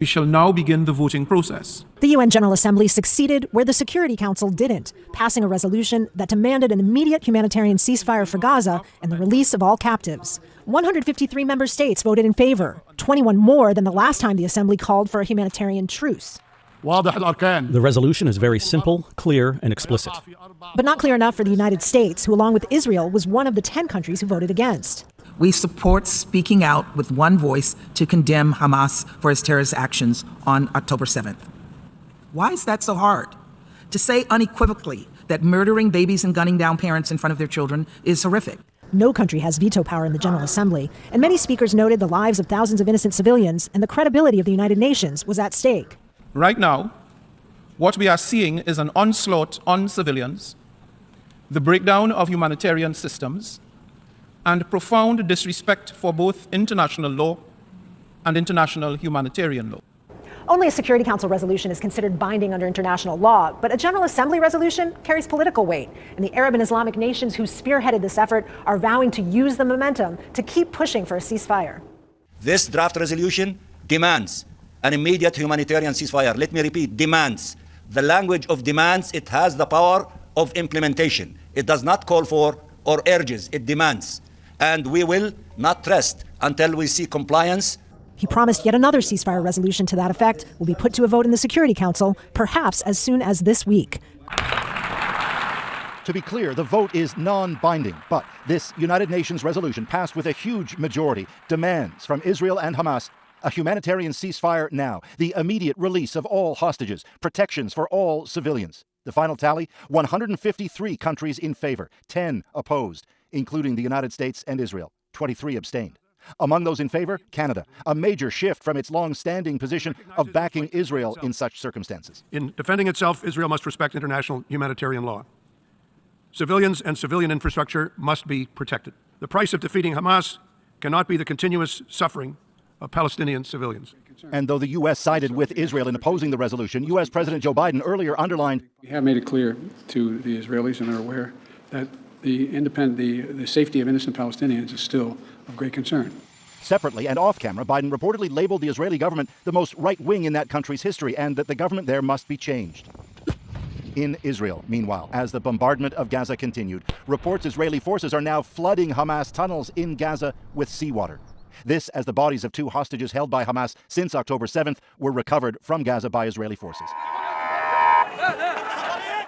We shall now begin the voting process. The UN General Assembly succeeded where the Security Council didn't, passing a resolution that demanded an immediate humanitarian ceasefire for Gaza and the release of all captives. 153 member states voted in favor, 21 more than the last time the Assembly called for a humanitarian truce. The resolution is very simple, clear, and explicit. But not clear enough for the United States, who, along with Israel, was one of the 10 countries who voted against. We support speaking out with one voice to condemn Hamas for its terrorist actions on October 7th. Why is that so hard? To say unequivocally that murdering babies and gunning down parents in front of their children is horrific. No country has veto power in the General Assembly, and many speakers noted the lives of thousands of innocent civilians and the credibility of the United Nations was at stake. Right now, what we are seeing is an onslaught on civilians, the breakdown of humanitarian systems, and profound disrespect for both international law and international humanitarian law. Only a Security Council resolution is considered binding under international law, but a General Assembly resolution carries political weight, and the Arab and Islamic nations who spearheaded this effort are vowing to use the momentum to keep pushing for a ceasefire. This draft resolution demands an immediate humanitarian ceasefire. Let me repeat, demands. The language of demands, it has the power of implementation. It does not call for or urges, it demands. And we will not rest until we see compliance. He promised yet another ceasefire resolution to that effect will be put to a vote in the Security Council, perhaps as soon as this week. To be clear, the vote is non-binding, but this United Nations resolution, passed with a huge majority, demands from Israel and Hamas a humanitarian ceasefire now, the immediate release of all hostages, protections for all civilians. The final tally, 153 countries in favor, 10 opposed, including the United States and Israel. 23 abstained. Among those in favor, Canada, a major shift from its long-standing position of backing Israel in such circumstances. In defending itself, Israel must respect international humanitarian law. Civilians and civilian infrastructure must be protected. The price of defeating Hamas cannot be the continuous suffering of Palestinian civilians. And though the U.S. sided with Israel in opposing the resolution, U.S. President Joe Biden earlier underlined, "We have made it clear to the Israelis, and they're aware, that the safety of innocent Palestinians is still of great concern." Separately and off camera, Biden reportedly labeled the Israeli government the most right-wing in that country's history and that the government there must be changed. In Israel, meanwhile, as the bombardment of Gaza continued, reports Israeli forces are now flooding Hamas tunnels in Gaza with seawater. This as the bodies of 2 hostages held by Hamas since October 7th were recovered from Gaza by Israeli forces.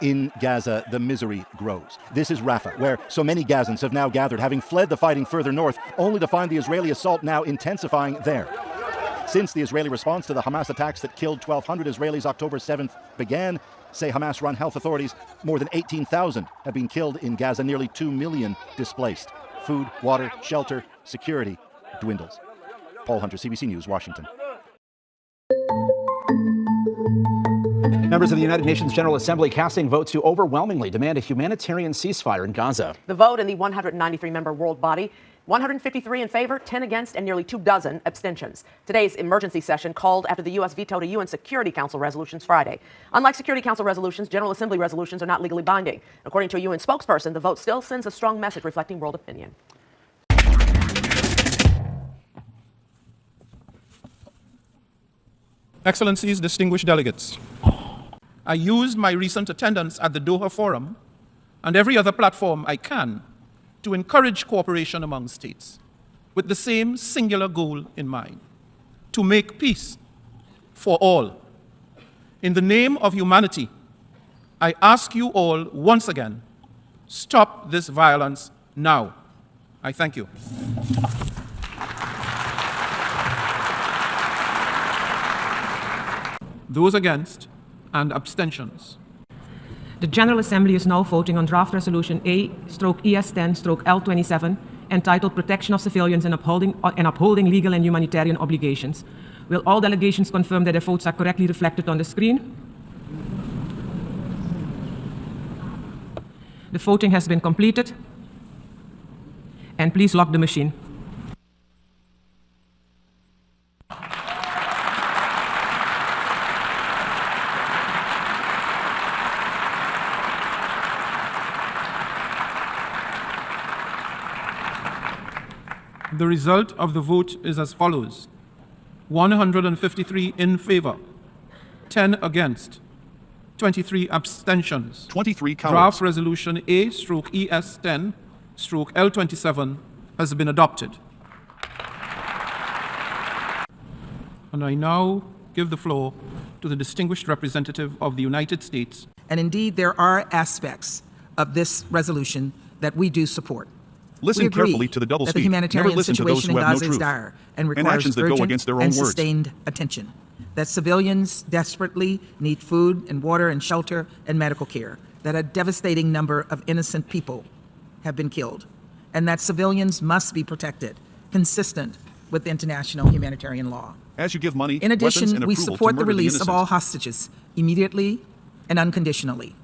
In Gaza, the misery grows. This is Rafah, where so many Gazans have now gathered, having fled the fighting further north, only to find the Israeli assault now intensifying there. Since the Israeli response to the Hamas attacks that killed 1,200 Israelis October 7th began, say Hamas-run health authorities, more than 18,000 have been killed in Gaza, nearly 2 million displaced. Food, water, shelter, security dwindles. Paul Hunter, CBC News, Washington. Members of the United Nations General Assembly casting votes to overwhelmingly demand a humanitarian ceasefire in Gaza. The vote in the 193-member world body, 153 in favor, 10 against, and nearly 24 abstentions. Today's emergency session called after the U.S. vetoed a UN Security Council resolutions Friday. Unlike Security Council resolutions, General Assembly resolutions are not legally binding. According to a UN spokesperson, the vote still sends a strong message reflecting world opinion. Excellencies, distinguished delegates, I used my recent attendance at the Doha Forum and every other platform I can to encourage cooperation among states with the same singular goal in mind: to make peace for all. In the name of humanity, I ask you all once again, stop this violence now. I thank you. Those against and abstentions. The General Assembly is now voting on draft resolution A/ES10/L27 entitled Protection of Civilians and Upholding Legal and Humanitarian Obligations. Will all delegations confirm that their votes are correctly reflected on the screen? The voting has been completed. And please lock the machine. The result of the vote is as follows: 153 in favor, 10 against, 23 abstentions. 23 cowards. Draft Resolution A/ES10/L27 has been adopted. And I now give the floor to the distinguished representative of the United States. And indeed, there are aspects of this resolution that we do support. Listen we agree carefully to the doublespeak. that the humanitarian Never listen to those situation who in have no Gaza is truth. dire and And requires actions that go urgent against their own and words. sustained attention. That civilians desperately need food and water and shelter and medical care. That a devastating number of innocent people have been killed. And that civilians must be protected, consistent with international humanitarian law. As you give money, In weapons, addition, and we approval support to the murder release of innocent. all hostages immediately and unconditionally.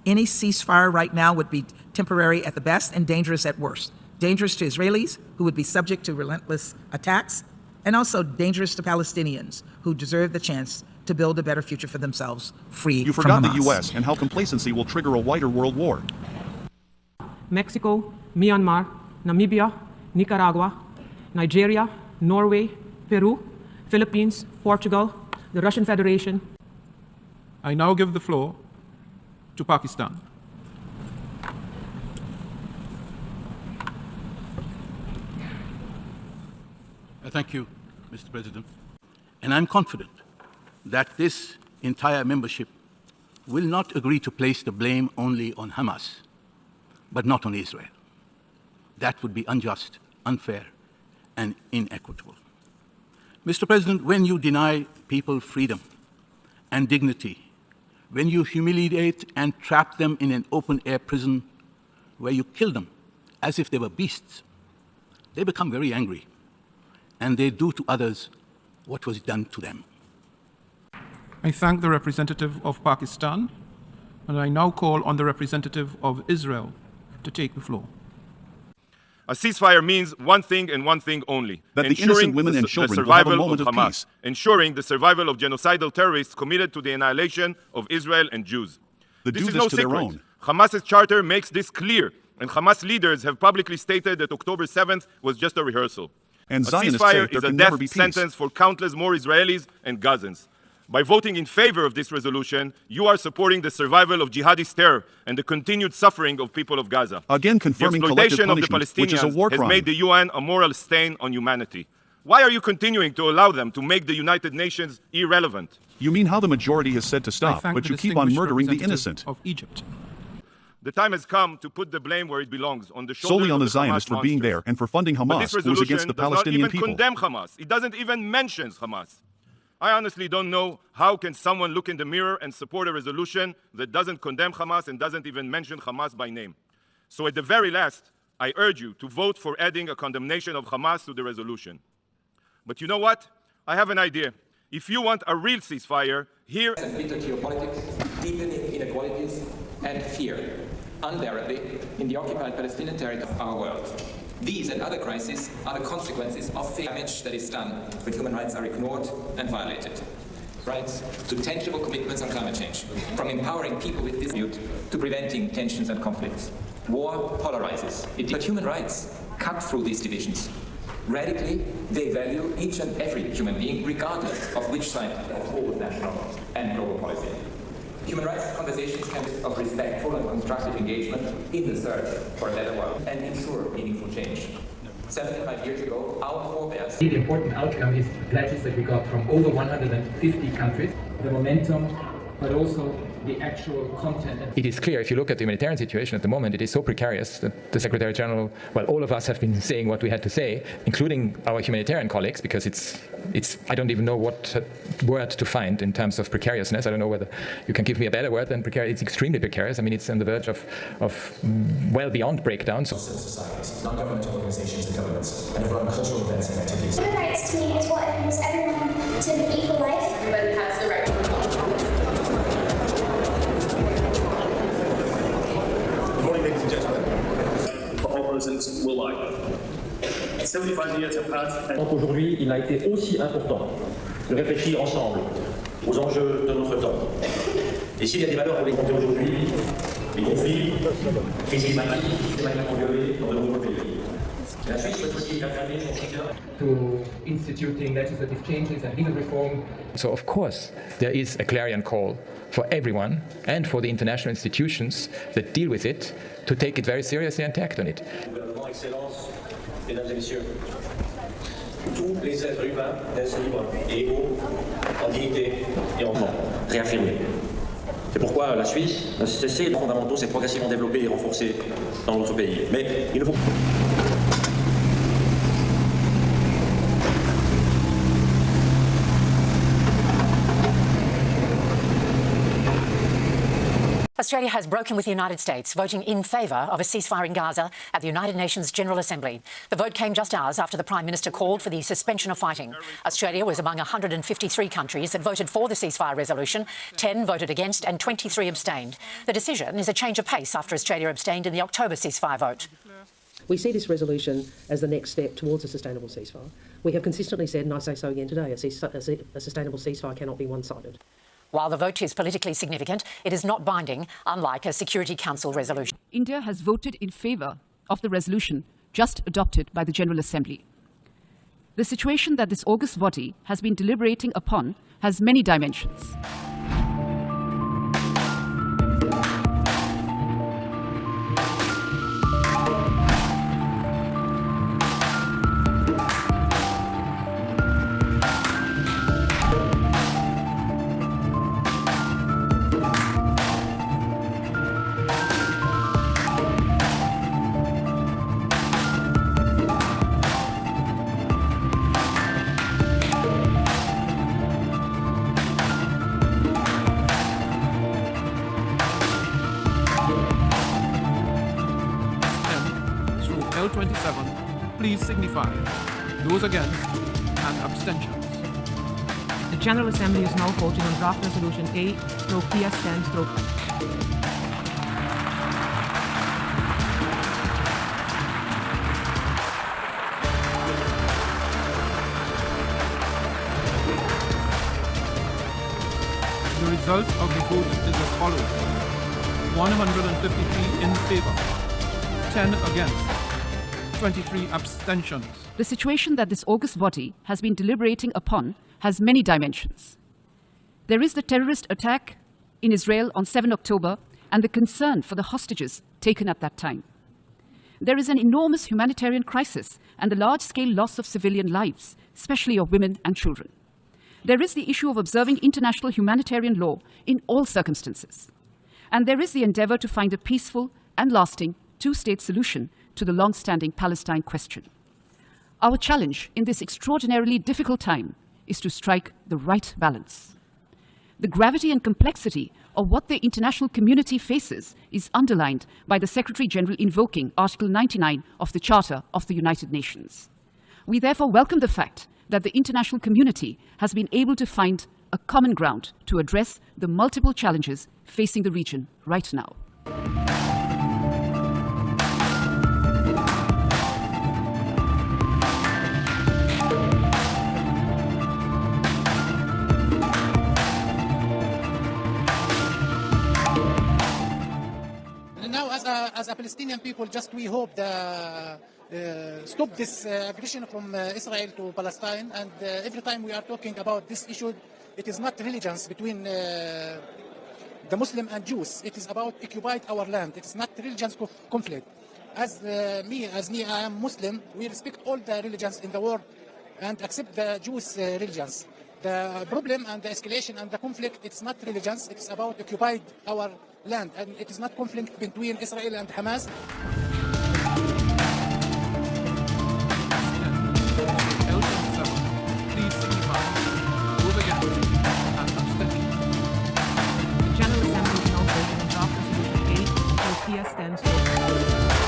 Any ceasefire right now would be temporary at the best and dangerous at worst. Dangerous to Israelis, who would be subject to relentless attacks, and also dangerous to Palestinians, who deserve the chance to build a better future for themselves, free You from forgot the Hamas. U.S. and how complacency will trigger a wider world war. Mexico, Myanmar, Namibia, Nicaragua, Nigeria, Norway, Peru, Philippines, Portugal, the Russian Federation. I now give the floor to Pakistan. Thank you, Mr. President. And I'm confident that this entire membership will not agree to place the blame only on Hamas, but not on Israel. That would be unjust, unfair, and inequitable. Mr. President, when you deny people freedom and dignity, when you humiliate and trap them in an open-air prison where you kill them as if they were beasts, they become very angry, and they do to others what was done to them. I thank the representative of Pakistan, and I now call on the representative of Israel to take the floor. A ceasefire means one thing and one thing only: That the ensuring innocent women and the children will have a survival moment of of Hamas, peace. ensuring the survival of genocidal terrorists committed to the annihilation of Israel and Jews. That This do is this no to their secret. own. Hamas's charter makes this clear, and Hamas leaders have publicly stated that October 7th was just a rehearsal. And A Zionists say ceasefire there is a can never death be peace. sentence for countless more Israelis and Gazans. By voting in favor of this resolution, you are supporting the survival of jihadist terror and the continued suffering of people of Gaza. Again, confirming the collective exploitation of the punishment, which is a Palestinians war has crime. made the UN a moral stain on humanity. Why are you continuing to allow them to make the United Nations irrelevant? You mean how the majority has said to I stop, thank but the you keep on distinguished murdering the representative innocent. of Egypt. The time has come to put the blame where it belongs, on the shoulders Solely on of the Zionists Hamas for being monsters. there and for funding But Hamas, this who was resolution against the does not Palestinian even people. condemn Hamas. It doesn't even mention Hamas. I honestly don't know how can someone look in the mirror and support a resolution that doesn't condemn Hamas and doesn't even mention Hamas by name. So at the very last, I urge you to vote for adding a condemnation of Hamas to the resolution. But you know what? I have an idea. If you want a real ceasefire, here... Bitter geopolitics, deepening inequalities, and fear, unbearably, in the occupied Palestinian territory of our world. These and other crises are the consequences of damage that is done when human rights are ignored and violated. Rights to tangible commitments on climate change, from empowering people with dispute to preventing tensions and conflicts. War polarizes, but human rights cut through these divisions. Radically, they value each and every human being, regardless of which side of all national and global policy. Human rights conversations can be of respectful and constructive engagement in the search for a better world and ensure meaningful change. 75 years ago, our forebears... The important outcome is pledges that we got from over 150 countries. The momentum, but also the actual content. It is clear, if you look at the humanitarian situation at the moment, it is so precarious that the Secretary General, well, all of us have been saying what we had to say, including our humanitarian colleagues, because it's I don't even know what word to find in terms of precariousness. I don't know whether you can give me a better word than precarious. It's extremely precarious. I mean, it's on the verge of well beyond breakdown. Civil societies, non-governmental organizations and governments, and run cultural events and activities. Human rights to me is what enables everyone to an equal life. Everybody has the right to Good morning, ladies and gentlemen. For all persons worldwide. 75 years have passed. Aujourd'hui, il a été aussi important de réfléchir ensemble aux enjeux de notre temps. Et s'il y a des valeurs pour les compter aujourd'hui, les conflits, crise climatique, systématiquement violées dans de nombreux pays. to instituting legislative changes and legal reform. So, of course, there is a clarion call for everyone and for the international institutions that deal with it to take it very seriously and act on it. Mesdames et messieurs, tous les êtres humains naissent libres et égaux en dignité et en droit, réaffirmés. C'est pourquoi la Suisse a cessé les fondamentaux, s'est progressivement développée et renforcée dans notre pays. Mais il ne faut Australia has broken with the United States, voting in favour of a ceasefire in Gaza at the United Nations General Assembly. The vote came just hours after the Prime Minister called for the suspension of fighting. Australia was among 153 countries that voted for the ceasefire resolution. 10 voted against and 23 abstained. The decision is a change of pace after Australia abstained in the October ceasefire vote. We see this resolution as the next step towards a sustainable ceasefire. We have consistently said, and I say so again today, a sustainable ceasefire cannot be one-sided. While the vote is politically significant, it is not binding, unlike a Security Council resolution. India has voted in favour of the resolution just adopted by the General Assembly. The situation that this august body has been deliberating upon has many dimensions. L27, please signify. Those against and abstentions. The General Assembly is now voting on draft resolution A/PS10/. The result of the vote is as follows: 153 in favour, 10 against, 23 abstentions. The situation that this august body has been deliberating upon has many dimensions. There is the terrorist attack in Israel on 7 October and the concern for the hostages taken at that time. There is an enormous humanitarian crisis and the large-scale loss of civilian lives, especially of women and children. There is the issue of observing international humanitarian law in all circumstances. And there is the endeavour to find a peaceful and lasting two-state solution to the long-standing Palestine question. Our challenge in this extraordinarily difficult time is to strike the right balance. The gravity and complexity of what the international community faces is underlined by the Secretary-General invoking Article 99 of the Charter of the United Nations. We therefore welcome the fact that the international community has been able to find a common ground to address the multiple challenges facing the region right now. Now, as a Palestinian people, just we hope stop this aggression from Israel to Palestine. And every time we are talking about this issue, it is not religions between the Muslim and Jews. It is about occupied our land. It is not religions conflict. As me, I am Muslim. We respect all the religions in the world and accept the Jewish religions. The problem and the escalation and the conflict, it's not religions. It's about occupied our land, and it is not conflict between Israel and Hamas. Please signify. Those against and abstentions. The General Assembly is now voting on draft resolution A/PS10/.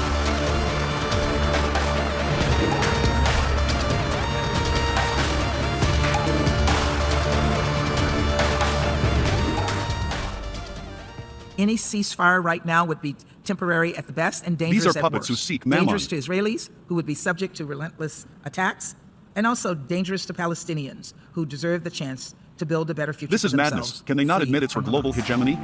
Any ceasefire right now would be temporary at the best and dangerous These are at puppets worst. who seek mammon. Dangerous to Israelis, who would be subject to relentless attacks, and also dangerous to Palestinians, who deserve the chance to build a better future This for is themselves. madness. Can they not free admit it's for from global Hamas. hegemony?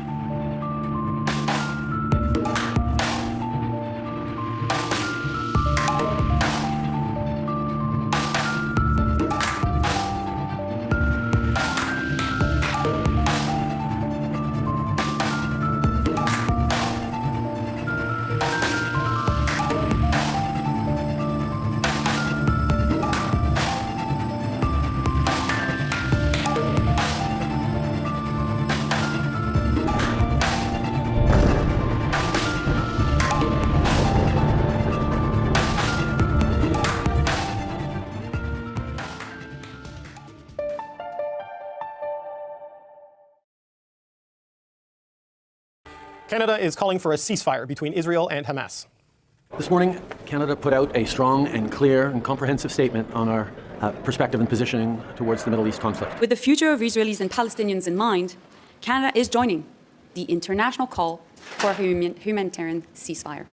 Canada is calling for a ceasefire between Israel and Hamas. This morning, Canada put out a strong and clear and comprehensive statement on our perspective and positioning towards the Middle East conflict. With the future of Israelis and Palestinians in mind, Canada is joining the international call for a humanitarian ceasefire.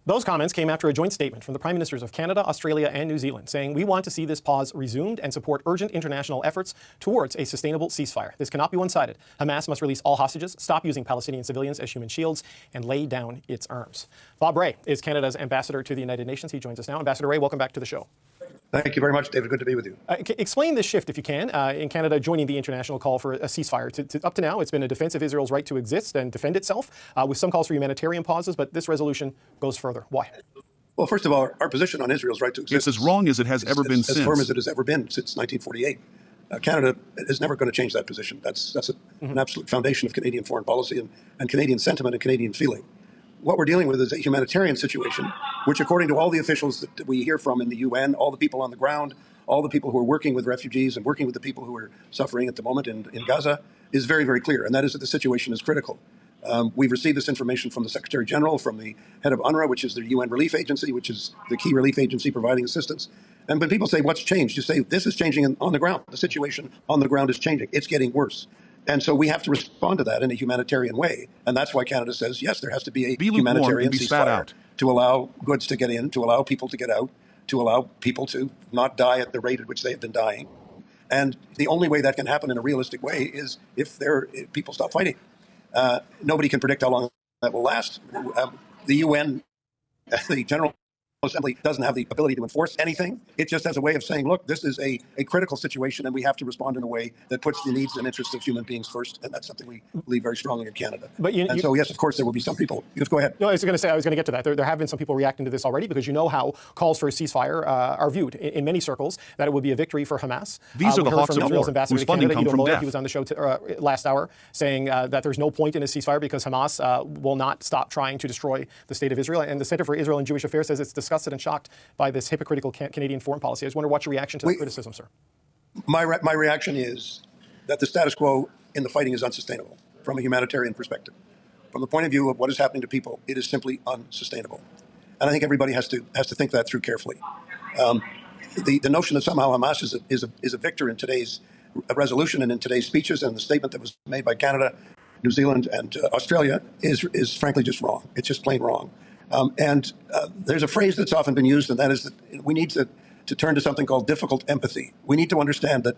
Those comments came after a joint statement from the Prime Ministers of Canada, Australia, and New Zealand saying we want to see this pause resumed and support urgent international efforts towards a sustainable ceasefire. This cannot be one-sided. Hamas must release all hostages, stop using Palestinian civilians as human shields, and lay down its arms. Bob Rae is Canada's ambassador to the United Nations. He joins us now. Ambassador Rae, welcome back to the show. Thank you very much, David. Good to be with you. Explain this shift, if you can, in Canada joining the international call for a ceasefire. Up to now, it's been a defense of Israel's right to exist and defend itself, with some calls for humanitarian pauses, but this resolution goes further. Why? Well, first of all, our position on Israel's right to exist is as wrong as it has ever been since. As firm as it has ever been since 1948. Canada is never going to change that position. That's an absolute foundation of Canadian foreign policy and Canadian sentiment and Canadian feeling. What we're dealing with is a humanitarian situation, which according to all the officials that we hear from in the UN, all the people on the ground, all the people who are working with refugees and working with the people who are suffering at the moment in Gaza, is very, very clear. And that is that the situation is critical. We've received this information from the Secretary General, from the head of UNRWA, which is the UN relief agency, which is the key relief agency providing assistance. And when people say, what's changed? You say, this is changing on the ground. The situation on the ground is changing. It's getting worse. And so we have to respond to that in a humanitarian way. And that's why Canada says, yes, there has to be a humanitarian ceasefire to allow goods to get in, to allow people to get out, to allow people to not die at the rate at which they have been dying. And the only way that can happen in a realistic way is if people stop fighting. Nobody can predict how long that will last. The UN, the General Assembly, doesn't have the ability to enforce anything. It just has a way of saying, look, this is a critical situation and we have to respond in a way that puts the needs and interests of human beings first. And that's something we believe very strongly in Canada. So, yes, of course, there will be some people. Just go ahead. No, I was going to get to that. There have been some people reacting to this already because you know how calls for a ceasefire are viewed in many circles, that it would be a victory for Hamas. These are the hawks of war, whose funding comes from death. He was on the show last hour saying that there's no point in a ceasefire because Hamas will not stop trying to destroy the state of Israel. And the Center for Israel and Jewish Affairs says it's disgusted and shocked by this hypocritical Canadian foreign policy. I just wonder what's your reaction to the criticism, sir? My reaction is that the status quo in the fighting is unsustainable from a humanitarian perspective. From the point of view of what is happening to people, it is simply unsustainable. And I think everybody has to think that through carefully. The notion that somehow Hamas is a victor in today's resolution and in today's speeches and the statement that was made by Canada, New Zealand, and Australia is frankly just wrong. It's just plain wrong. There's a phrase that's often been used, and that is that we need to turn to something called difficult empathy. We need to understand that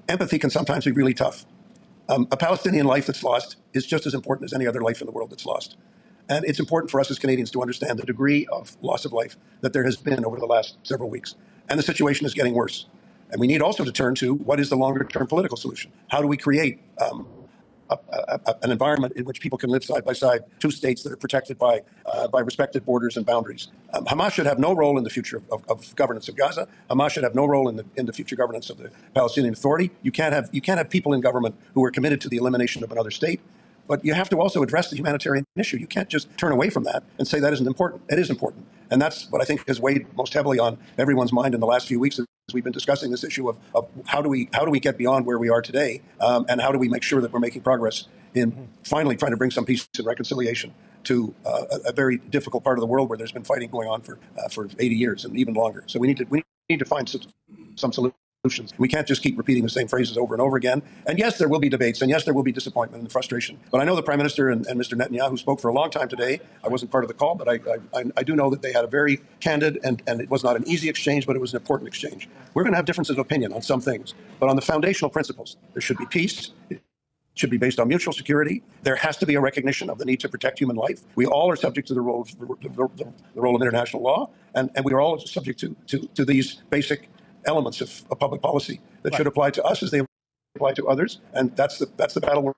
empathy can sometimes be really tough. A Palestinian life that's lost is just as important as any other life in the world that's lost. And it's important for us as Canadians to understand the degree of loss of life that there has been over the last several weeks. And the situation is getting worse. And we need also to turn to what is the longer-term political solution? How do we create an environment in which people can live side by side, two states that are protected by respected borders and boundaries. Hamas should have no role in the future of governance of Gaza. Hamas should have no role in the future governance of the Palestinian Authority. You can't have people in government who are committed to the elimination of another state. But you have to also address the humanitarian issue. You can't just turn away from that and say that isn't important. It is important. And that's what I think has weighed most heavily on everyone's mind in the last few weeks as we've been discussing this issue of how do we get beyond where we are today, and how do we make sure that we're making progress in finally trying to bring some peace and reconciliation to a very difficult part of the world where there's been fighting going on for 80 years and even longer. So we need to find some solutions. We can't just keep repeating the same phrases over and over again. And yes, there will be debates, and yes, there will be disappointment and frustration. But I know the Prime Minister and Mr. Netanyahu spoke for a long time today. I wasn't part of the call, but I do know that they had a very candid, and it was not an easy exchange, but it was an important exchange. We're going to have differences of opinion on some things, but on the foundational principles, there should be peace. It should be based on mutual security. There has to be a recognition of the need to protect human life. We all are subject to the role of international law, and we are all subject to these basic elements of public policy that should apply to us as they apply to others, and that's the battle we're.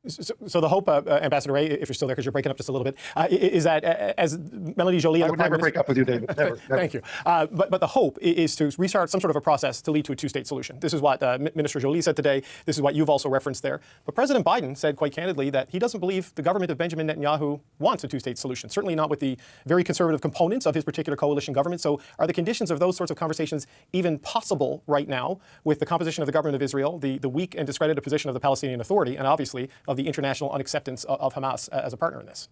So the hope, Ambassador Rae, if you're still there, because you're breaking up just a little bit, is that as Melanie Joly and I would never break up with you, David. Never. Thank you. But the hope is to restart some sort of a process to lead to a two-state solution. This is what Minister Joly said today. This is what you've also referenced there. But President Biden said quite candidly that he doesn't believe the government of Benjamin Netanyahu wants a two-state solution, certainly not with the very conservative components of his particular coalition government. So are the conditions of those sorts of conversations even possible right now with the composition of the government of Israel, the weak and discredited position of the Palestinian Authority, and obviously of the international unacceptance of Hamas as a partner in this?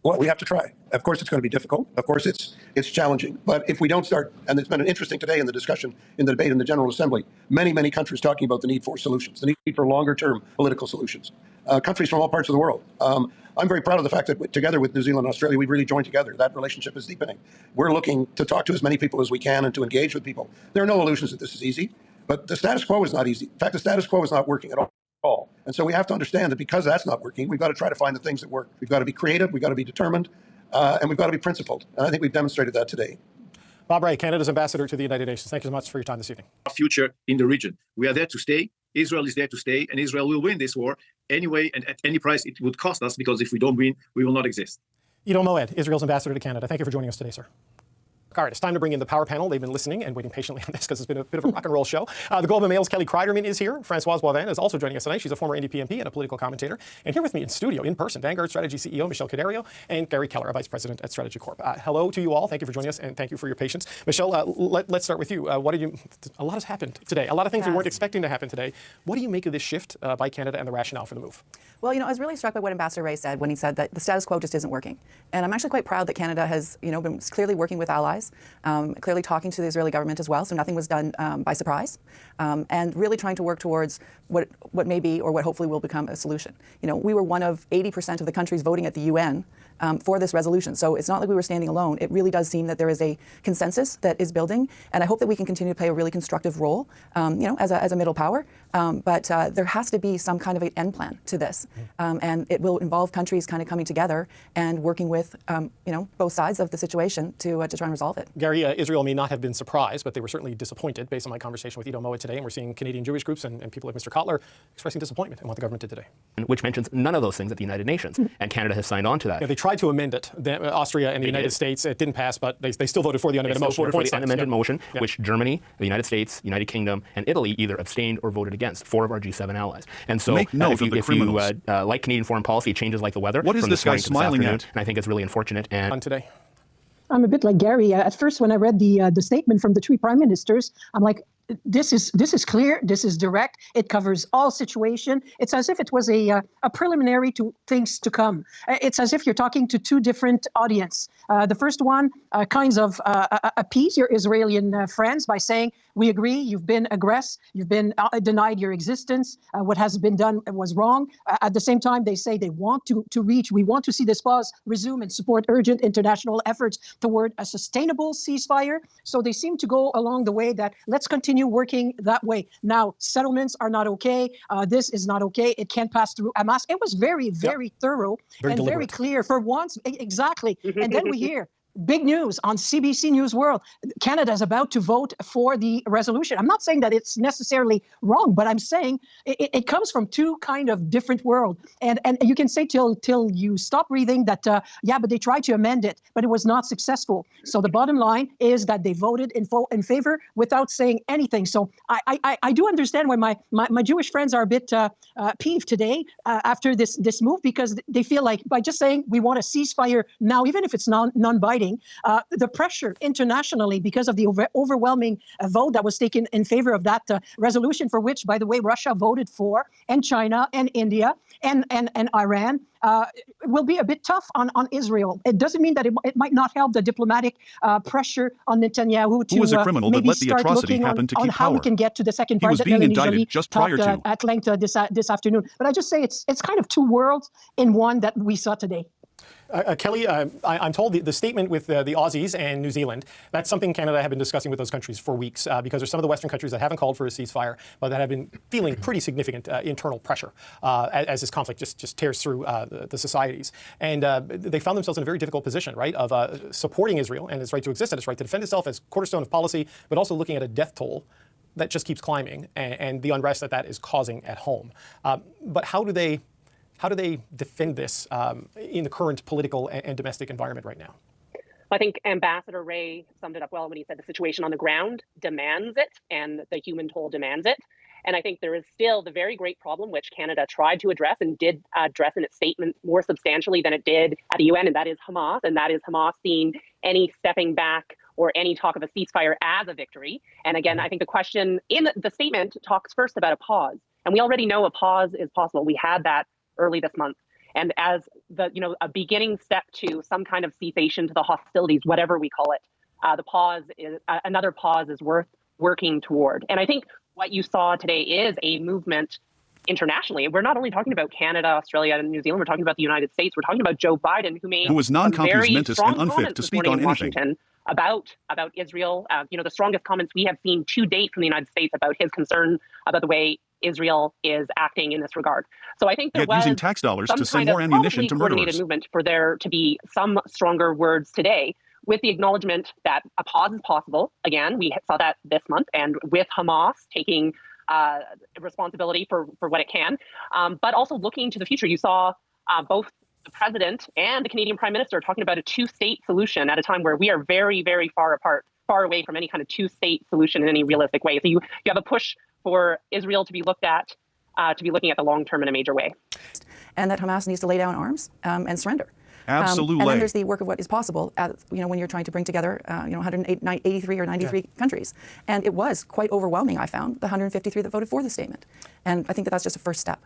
Well, we have to try. Of course, it's going to be difficult. Of course, it's challenging. But if we don't start, and it's been interesting today in the discussion, in the debate in the General Assembly, many countries talking about the need for solutions, the need for longer-term political solutions. Countries from all parts of the world. I'm very proud of the fact that together with New Zealand and Australia, we've really joined together. That relationship is deepening. We're looking to talk to as many people as we can and to engage with people. There are no illusions that this is easy, but the status quo is not easy. In fact, the status quo is not working at all. And so we have to understand that because that's not working, we've got to try to find the things that work. We've got to be creative, we've got to be determined, and we've got to be principled. And I think we've demonstrated that today. Bob Ray, Canada's ambassador to the United Nations. Thank you so much for your time this evening. Our future in the region. We are there to stay. Israel is there to stay, and Israel will win this war anyway, and at any price it would cost us, because if we don't win, we will not exist. Ido Moed, Israel's ambassador to Canada. Thank you for joining us today, sir. All right, it's time to bring in the power panel. They've been listening and waiting patiently on this because it's been a bit of a rock and roll show. The Globe and Mail's Kelly Kreiderman is here. Françoise Boivin is also joining us tonight. She's a former NDP MP and a political commentator. And here with me in studio, in person, Vanguard Strategy CEO Michelle Cadario and Gary Keller, a vice president at Strategy Corp. Hello to you all. Thank you for joining us and thank you for your patience. Michelle, let's start with you. A lot has happened today. A lot of things we weren't expecting to happen today. What do you make of this shift by Canada and the rationale for the move? Well, I was really struck by what Ambassador Ray said when he said that the status quo just isn't working. And I'm actually quite proud that Canada has, been clearly working with allies, clearly talking to the Israeli government as well, so nothing was done by surprise, and really trying to work towards what may be or what hopefully will become a solution. We were one of 80% of the countries voting at the UN for this resolution, so it's not like we were standing alone. It really does seem that there is a consensus that is building, and I hope that we can continue to play a really constructive role, as a middle power, but there has to be some kind of an end plan to this, and it will involve countries kind of coming together and working with, both sides of the situation to try and resolve it. Gary, Israel may not have been surprised, but they were certainly disappointed based on my conversation with Ido Moed today, and we're seeing Canadian Jewish groups and people like Mr. Kotler expressing disappointment in what the government did today. Which mentions none of those things at the United Nations, and Canada has signed on to that. Yeah, they tried to amend it. Austria and the United States, it didn't pass, but they still voted for the unamended motion. Voted for the unamended motion, which Germany, the United States, United Kingdom, and Italy either abstained or voted against, 4 of our G7 allies. And so if you like Canadian foreign policy, it changes like the weather. What is this guy smiling at? And I think it's really unfortunate. And on today. I'm a bit like Gary. At first, when I read the statement from the 3 prime ministers, I'm like, this is clear. This is direct. It covers all situation. It's as if it was a preliminary to things to come. It's as if you're talking to 2 different audience. The first one kinds of appease your Israeli friends by saying, we agree, you've been aggressed, you've been denied your existence, what has been done was wrong. At the same time, they say they want we want to see this pause resume and support urgent international efforts toward a sustainable ceasefire. So they seem to go along the way that let's continue working that way. Now, settlements are not okay. This is not okay. It can't pass through Hamas. It was very thorough and deliberate. Very clear for once. Exactly. And then we hear big news on CBC News World. Canada is about to vote for the resolution. I'm not saying that it's necessarily wrong, but I'm saying it comes from 2 kind of different worlds. And you can say till you stop breathing that, but they tried to amend it, but it was not successful. So the bottom line is that they voted in favor without saying anything. So I do understand why my Jewish friends are a bit peeved today after this move, because they feel like by just saying we want a ceasefire now, even if it's non-binding, the pressure internationally because of the overwhelming vote that was taken in favor of that resolution, for which, by the way, Russia voted for, and China and India and Iran, will be a bit tough on Israel. It doesn't mean that it might not help the diplomatic pressure on Netanyahu to who is a criminal that let the atrocity happen to keep on how power. We can get to the second part. He was being indicted just prior to at length this afternoon. But I just say it's kind of 2 worlds in one that we saw today. Kelly, I'm told the statement with the Aussies and New Zealand, that's something Canada have been discussing with those countries for weeks, because there's some of the Western countries that haven't called for a ceasefire, but that have been feeling pretty significant internal pressure as this conflict just tears through the societies. And they found themselves in a very difficult position, right, of supporting Israel and its right to exist and its right to defend itself as cornerstone of policy, but also looking at a death toll that just keeps climbing and the unrest that is causing at home. But how do they defend this in the current political and domestic environment right now? I think Ambassador Ray summed it up well when he said the situation on the ground demands it and the human toll demands it. And I think there is still the very great problem which Canada tried to address and did address in its statement more substantially than it did at the UN, and that is Hamas. And that is Hamas seeing any stepping back or any talk of a ceasefire as a victory. And again, I think the question in the statement talks first about a pause. And we already know a pause is possible. We had that early this month. And as a beginning step to some kind of cessation to the hostilities, whatever we call it, another pause is worth working toward. And I think what you saw today is a movement internationally. We're not only talking about Canada, Australia, and New Zealand. We're talking about the United States. We're talking about Joe Biden, who was non-compos very mentis strong and unfit comments to this speak morning on in anything. Washington about Israel. The strongest comments we have seen to date from the United States about his concern about the way Israel is acting in this regard. So I think there was using tax dollars some to send kind more of ammunition probably to coordinated murderers. movement for there to be some stronger words today, with the acknowledgement that a pause is possible. Again, we saw that this month, and with Hamas taking responsibility for what it can, but also looking to the future. You saw both the president and the Canadian Prime Minister talking about a two-state solution at a time where we are very, very far apart, far away from any kind of two-state solution in any realistic way. So you have a push for Israel to be looked at, to be looking at the long term in a major way. And that Hamas needs to lay down arms and surrender. Absolutely. And then there's the work of what is possible, when you're trying to bring together, 183 or 93 countries. And it was quite overwhelming, I found, the 153 that voted for the statement. And I think that that's just a first step.